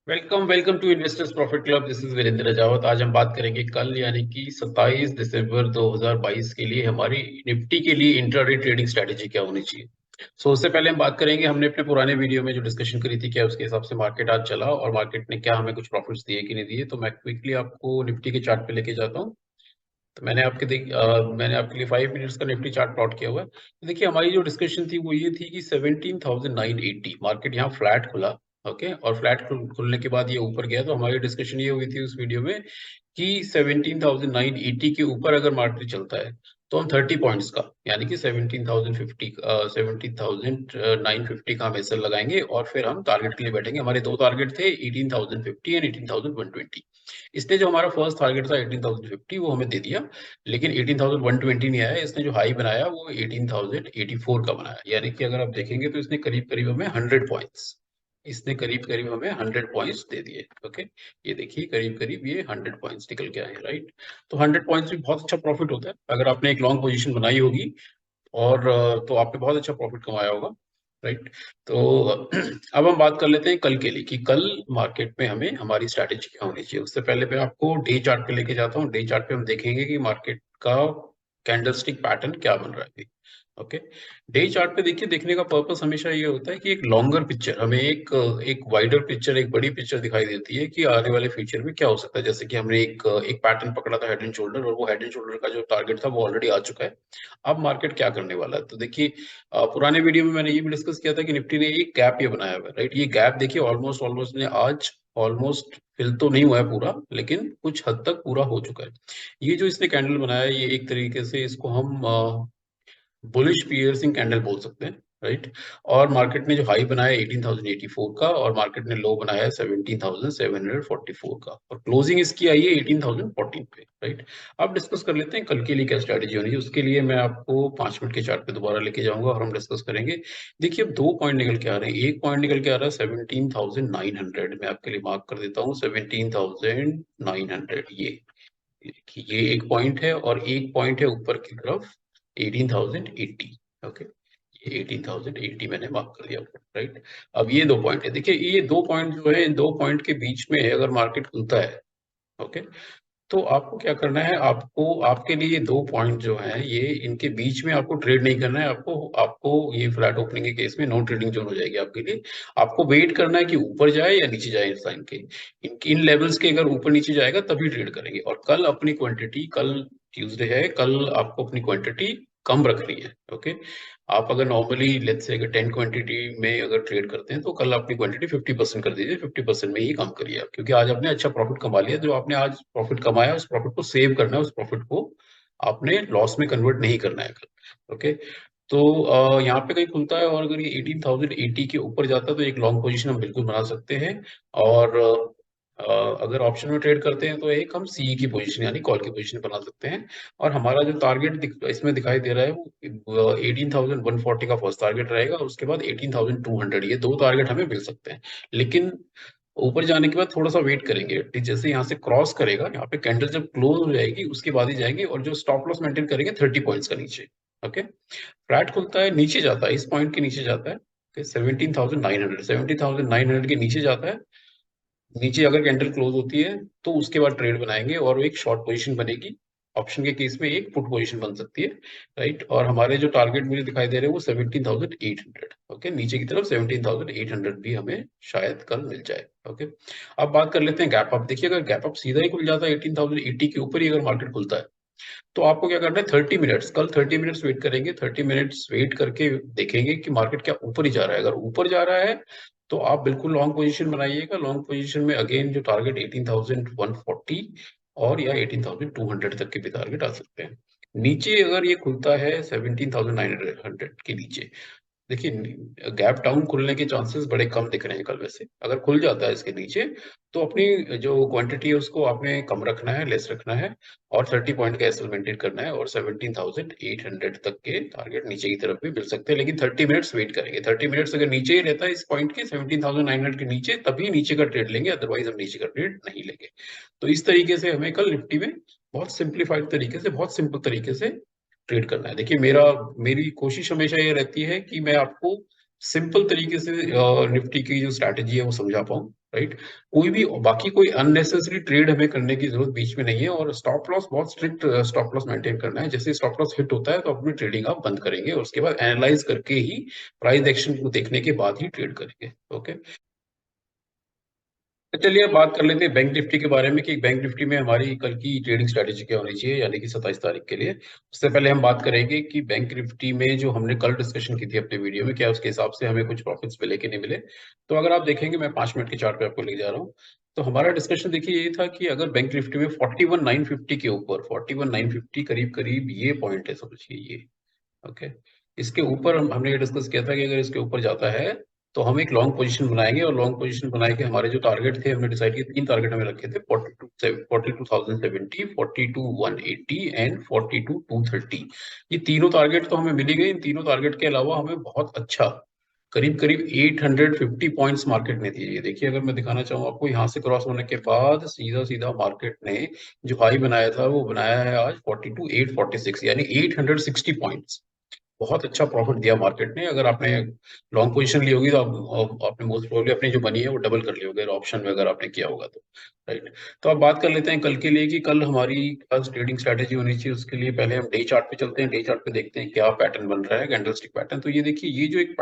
Welcome welcome to investors profit club. This is Virendra Rajawat. आज हम बात करेंगे कल यानी कि 27 दिसंबर 2022 के लिए हमारी निफ्टी के लिए इंट्राडे ट्रेडिंग स्ट्रेटेजी क्या होनी चाहिए। उससे पहले हम बात करेंगे, हमने अपने पुराने वीडियो में जो डिस्कशन करी थी क्या उसके हिसाब से मार्केट आज चला और मार्केट ने क्या हमें कुछ प्रॉफिट्स दिए कि नहीं दिए। तो मैं क्विकली आपको निफ्टी के चार्ट पे लेके जाता हूँ। तो मैंने आपके लिए 5 मिनट्स का निफ्टी चार्ट प्लॉट किया हुआ है। तो देखिए हमारी जो डिस्कशन थी वो ये थी कि 17,980 मार्केट यहाँ फ्लैट खुला। ओके, और फ्लैट खुलने के बाद ये ऊपर गया। तो हमारी डिस्कशन ये हुई थी उस वीडियो में कि 17,980 के ऊपर अगर मार्केट चलता है तो हम 30 पॉइंट्स का यानी कि 17,950 का हम एसएल लगाएंगे और फिर हम टारगेट के लिए बैठेंगे। हमारे दो टारगेट थे 18,050 एंड 18,120। इसने जो हमारा फर्स्ट टारगेट था 18,050 वो हमें दे दिया, लेकिन 18,120 नहीं आया। इसने जो हाई बनाया वो 18,084 का बनाया, यानी कि अगर आप देखेंगे तो इसने करीब करीब हमें 100 पॉइंट्स दे दिए। ओके, ये देखिए करीब करीब ये 100 पॉइंट्स निकल के आए, राइट। तो 100 पॉइंट्स भी बहुत अच्छा प्रॉफिट होता है अगर आपने एक लॉन्ग पोजीशन बनाई होगी और तो आपने बहुत अच्छा प्रॉफिट कमाया होगा, राइट। तो अब हम बात कर लेते हैं कल के लिए कि कल मार्केट में हमें हमारी स्ट्रैटेजी क्या होनी चाहिए। उससे पहले मैं आपको डे चार्ट पे लेके जाता हूँ। डे चार्ट पे हम देखेंगे कि मार्केट का कैंडलस्टिक पैटर्न क्या बन रहा है। ओके, डे चार्ट पे देखिए, देखने का पर्पस हमेशा ये होता है कि एक लॉन्गर पिक्चर हमें एक वाइडर पिक्चर, एक बड़ी पिक्चर दिखाई देती है कि आने वाले फ्यूचर में क्या हो सकता है। जैसे कि हमने एक पैटर्न पकड़ा था हेड एंड शोल्डर, और वो हेड एंड शोल्डर का जो टारगेट था वो ऑलरेडी आ चुका है। अब मार्केट क्या करने वाला है तो देखिए, पुराने वीडियो में मैंने ये भी डिस्कस किया था कि निफ्टी ने एक गैप ये बनाया हुआ है, राइट। ये गैप देखिए ऑलमोस्ट ऑलमोस्ट ने आज ऑलमोस्ट फिल तो नहीं हुआ है पूरा, लेकिन कुछ हद तक पूरा हो चुका है। ये जो इसने कैंडल बनाया है, ये एक तरीके से इसको हम बुलिश पियर्सिंग कैंडल बोल सकते हैं, राइट। और मार्केट ने जो हाई बनाया है 18,084 का और मार्केट ने लो बनाया है 17,744 का, और क्लोजिंग इसकी आई है 18,014 पे, राइट। अब डिस्कस कर लेते हैं कल के लिए क्या स्ट्रैटेजी होनी चाहिए। उसके लिए मैं आपको 5 मिनट के चार्ट पे दोबारा लेके जाऊंगा और हम डिस्कस करेंगे। देखिए अब 2 पॉइंट निकल के आ रहे हैं। एक पॉइंट निकल के आ रहा है 17,900, मैं आपके लिए मार्क कर देता हूँ 17,900। ये एक पॉइंट है और एक पॉइंट है ऊपर की तरफ 18,080। ओके, ये 18,080 मैंने मार्क कर दिया, राइट। अब ये 2 पॉइंट है। देखिए ये 2 पॉइंट जो है, इन 2 पॉइंट के बीच में अगर मार्केट खुलता है, ओके, तो आपको क्या करना है, आपको आपके लिए 2 पॉइंट जो है ये इनके बीच में आपको ट्रेड नहीं करना है। आपको आपको ये फ्लैट ओपनिंग के केस में नो ट्रेडिंग जोन हो जाएगी आपके लिए। आपको वेट करना है कि ऊपर जाए या नीचे जाए इस लाइन के। इन लेवल्स के अगर ऊपर नीचे जाएगा तभी ट्रेड करेंगे। और कल अपनी क्वांटिटी, कल ट्यूसडे है, कल आपको अपनी क्वांटिटी कम रखनी है। ओके, आप अगर नॉर्मली लेट्स से अगर 10 क्वांटिटी में अगर ट्रेड करते हैं तो कल अपनी क्वांटिटी 50% कर दीजिए, 50% में ही कम करिए आप, क्योंकि आज आपने अच्छा प्रॉफिट कमा लिया। जो आपने आज प्रॉफिट कमाया उस प्रॉफिट को सेव करना है, उस प्रॉफिट को आपने लॉस में कन्वर्ट नहीं करना है कल। ओके, तो यहाँ पे कहीं खुलता है और अगर ये 18,080 के ऊपर जाता है तो एक लॉन्ग पोजीशन हम बिल्कुल बना सकते हैं। और अगर ऑप्शन में ट्रेड करते हैं तो एक हम सी की पोजीशन यानी कॉल की पोजीशन बना सकते हैं। और हमारा जो टारगेट इसमें दिखाई दे रहा है वो 18,140 का फर्स्ट टारगेट रहेगा, उसके बाद 18,200। ये दो टारगेट हमें मिल सकते हैं, लेकिन ऊपर जाने के बाद थोड़ा सा वेट करेंगे। जैसे यहाँ से क्रॉस करेगा, यहाँ पे कैंडल जब क्लोज हो जाएगी उसके बाद ही जाएंगे, और जो स्टॉप लॉस मेंटेन करेंगे 30 पॉइंट्स का नीचे। ओके, फ्लैट खुलता है, नीचे जाता है, इस पॉइंट के नीचे जाता है 17,900 के नीचे जाता है। नीचे अगर कैंडल क्लोज होती है तो उसके बाद ट्रेड बनाएंगे और एक शॉर्ट पोजीशन बनेगी। ऑप्शन के केस में एक पुट पोजीशन बन सकती है, राइट। और हमारे जो टारगेट मुझे दिखाई दे रहे हैं वो 17,800। ओके, नीचे की तरफ 17,800 भी हमें शायद कल मिल जाए। ओके, अब बात कर लेते हैं गैप अप। देखिए अगर गैप अप सीधा ही खुल जाता है 18,080 के ऊपर ही अगर मार्केट खुलता है तो आपको क्या करना है, 30 मिनट्स, कल 30 मिनट्स वेट करेंगे। 30 मिनट्स वेट करके देखेंगे कि मार्केट क्या ऊपर ही जा रहा है। अगर ऊपर जा रहा है तो आप बिल्कुल लॉन्ग पोजीशन बनाइएगा। लॉन्ग पोजीशन में अगेन जो टारगेट 18,140 और या 18,200 तक के भी टारगेट आ सकते हैं। नीचे अगर ये खुलता है 17,900 के नीचे, देखिए गैप डाउन खुलने के चांसेस बड़े कम दिख रहे हैं कल। वैसे अगर खुल जाता है इसके नीचे तो अपनी जो क्वांटिटी है उसको आपने कम रखना है, लेस रखना है, और 30 पॉइंट का एसएल मेंटेन करना है, और 17,800 तक के टारगेट नीचे की तरफ भी मिल सकते हैं। लेकिन 30 मिनट्स वेट करेंगे। 30 मिनट्स अगर नीचे ही रहता है इस पॉइंट के 17,900 के नीचे, तभी नीचे का ट्रेड लेंगे, अदरवाइज हम नीचे का ट्रेड नहीं लेंगे। तो इस तरीके से हमें कल निफ्टी में बहुत सिंप्लीफाइड तरीके से, बहुत सिंपल तरीके से ट्रेड करना है। देखिए मेरी कोशिश हमेशा ये रहती है कि मैं आपको सिंपल तरीके से निफ्टी की जो स्ट्रैटेजी है वो समझा पाऊँ, राइट? कोई भी बाकी कोई अननेसेसरी ट्रेड हमें करने की जरूरत बीच में नहीं है, और स्टॉप लॉस बहुत स्ट्रिक्ट स्टॉप लॉस मेंटेन करना है। जैसे स्टॉप लॉस हिट होता है तो अपनी ट्रेडिंग आप बंद करेंगे, और उसके बाद एनालाइज करके ही प्राइस एक्शन को देखने के बाद ही ट्रेड करेंगे। ओके, तो चलिए अब बात कर लेते हैं बैंक निफ्टी के बारे में कि बैंक निफ्टी में हमारी कल की ट्रेडिंग स्ट्रेटेजी क्या होनी चाहिए, यानी कि 27 तारीख के लिए। उससे पहले हम बात करेंगे कि बैंक निफ्टी में जो हमने कल डिस्कशन की थी अपने वीडियो में, क्या उसके हिसाब से हमें कुछ प्रॉफिट्स मिले कि नहीं मिले। तो अगर आप देखेंगे, मैं 5 मिनट के चार्ट पे आपको ले जा रहा हूँ। तो हमारा डिस्कशन देखिए ये था कि अगर बैंक निफ्टी में 41,950 के ऊपर, 41,950 करीब करीब ये पॉइंट है, समझिए ये। ओके, इसके ऊपर हमने ये डिस्कस किया था कि अगर इसके ऊपर जाता है तो हम एक लॉन्ग पोजीशन बनाएंगे, और लॉन्ग पोजीशन बनाए के हमारे जो टारगेट थे, हमने डिसाइड किया 3 टारगेट हमें रखे थे, 42,070, 42,180 एंड 42,230। ये तीनों टारगेट तो हमें मिल ही गए। इन तीनों टारगेट के अलावा हमें बहुत अच्छा करीब करीब 850 पॉइंट्स मार्केट ने दिए। ये देखिए, अगर मैं दिखाना चाहूँ आपको, यहाँ से क्रॉस होने के बाद सीधा सीधा मार्केट ने जो हाई बनाया था वो बनाया है आज 42,846, यानी 860 पॉइंट्स। बहुत अच्छा प्रॉफिट दिया मार्केट ने। अगर आपने लॉन्ग पोजीशन ली होगी तो आपने मोस्ट प्रोबेबली अपनी जो मनी है वो डबल कर ली होगी, अगर ऑप्शन में अगर आपने किया होगा तो, राइट? तो अब बात कर लेते हैं कल के लिए कि कल हमारी पास ट्रेडिंग स्ट्रैटेजी होनी चाहिए। उसके लिए पहले हम डे चार्ट पे चलते हैं। डे चार्ट पे देखते हैं क्या पैटर्न बन रहा है, कैंडलस्टिक पैटर्न। तो ये देखिए, ये जो एक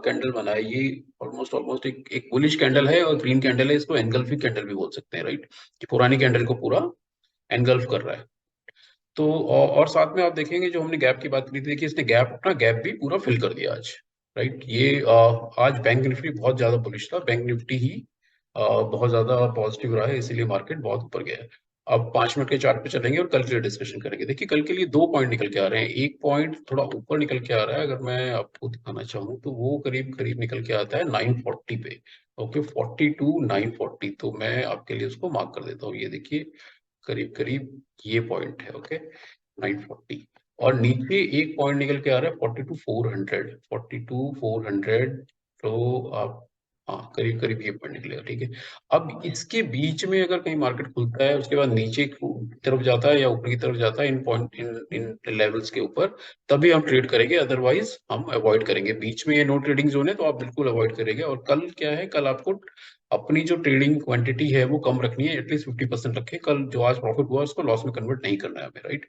कैंडल बना है, ये ऑलमोस्ट ऑलमोस्ट एक बुलिश कैंडल है, और ग्रीन कैंडल है। इसको एनगल्फिंग कैंडल भी बोल सकते हैं, राइट? कि पुरानी कैंडल को पूरा एनगल्फ कर रहा है। तो और साथ में आप देखेंगे, जो हमने गैप की बात की थी, देखिए इसने अपना गैप भी पूरा फिल कर दिया आज, राइट? ये आज बैंक निफ्टी बहुत ज्यादा बुलिश था। बैंक निफ्टी ही बहुत ज्यादा पॉजिटिव रहा है, इसीलिए मार्केट बहुत ऊपर गया है। अब 5 मिनट के चार्ट पे चलेंगे और कल के लिए डिस्कशन करेंगे। देखिए, कल के लिए 2 पॉइंट निकल के आ रहे हैं। एक पॉइंट थोड़ा ऊपर निकल के आ रहा है, अगर मैं आपको दिखाना चाहूँ तो वो करीब करीब निकल के आता है 940 पे। ओके, 42,940। तो मैं आपके लिए उसको मार्क कर देता हूँ। ये देखिए, करीब करीब ये पॉइंट है। ओके, 940। और नीचे एक पॉइंट निकल के आ रहा है 42,400, 42,400। तो आप, हाँ, करीब करीब ये पॉइंट निकलेगा, ठीक है। अब इसके बीच में अगर कहीं मार्केट खुलता है, उसके बाद नीचे की तरफ जाता है या ऊपर की तरफ जाता है, इन पॉइंट इन लेवल्स के ऊपर, तभी हम ट्रेड करेंगे, अदरवाइज हम अवॉइड करेंगे। बीच में ये नो ट्रेडिंग जोन है, तो आप बिल्कुल अवॉइड करेंगे। और कल क्या है, कल आपको अपनी जो ट्रेडिंग क्वांटिटी है वो कम रखनी है, एटलीस्ट 50% रखें। कल जो आज प्रॉफिट हुआ उसको लॉस में कन्वर्ट नहीं करना है हमें, राइट?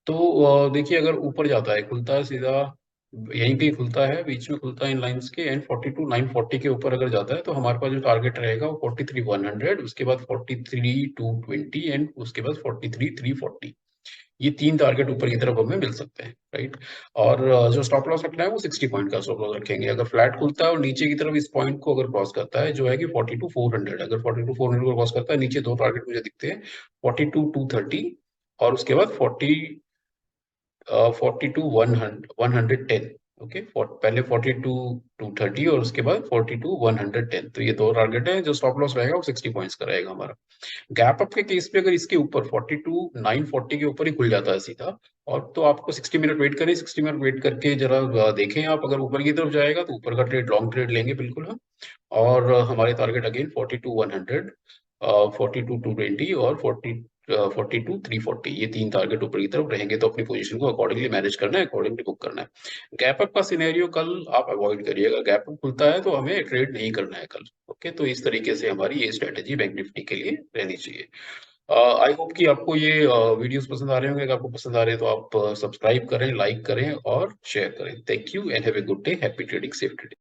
तो देखिए, अगर ऊपर जाता है, खुलता है सीधा यहीं पे ही खुलता है, बीच में खुलता है इन लाइंस के, एंड 42,940 के ऊपर अगर जाता है तो हमारे पास जो टारगेट रहेगा वो 43,100, उसके बाद 43,220 एंड उसके बाद 43,340। ये 3 टारगेट ऊपर की तरफ हमें मिल सकते हैं, राइट? और जो स्टॉप लॉस रखना है वो 60 पॉइंट का स्टॉप लॉस रखेंगे। अगर फ्लैट खुलता है और नीचे की तरफ इस पॉइंट को अगर क्रॉस करता है, जो है कि 42,400, अगर 42,400 को क्रॉस करता है, नीचे दो टारगेट मुझे दिखते हैं, 42,230 और उसके बाद 42,110। ओके, पहले 42,230 और उसके बाद 42,110। तो ये दो टारगेट है। जो स्टॉप लॉस रहेगा वो 60 पॉइंट्स का रहेगा हमारा। गैप अप के केस पे अगर इसके ऊपर 42,940 के ऊपर ही खुल जाता है सीधा, और तो आपको 60 मिनट वेट करें। 60 मिनट वेट करके जरा देखें आप, अगर ऊपर की तरफ जाएगा तो ऊपर का ट्रेड, लॉन्ग ट्रेड लेंगे बिल्कुल हम। और हमारे टारगेट अगेन 42,100, 42,220 और 42,340, ये 3 टारगेट ऊपर की तरफ रहेंगे। तो अपनी पोजीशन को अकॉर्डिंगली मैनेज करना है, अकॉर्डिंगली बुक करना है। गैप अप का सिनेरियो कल आप अवॉइड करिएगा। गैप अप खुलता है तो हमें ट्रेड नहीं करना है कल। ओके, तो इस तरीके से हमारी ये स्ट्रेटेजी बैंक निफ्टी के लिए रहनी चाहिए। आई होप कि आपको ये वीडियोस पसंद आ रहे होंगे। अगर आपको पसंद आ रहे हैं तो आप सब्सक्राइब करें, लाइक करें और शेयर करें। Thank you and have a good day. Happy trading, safe trading.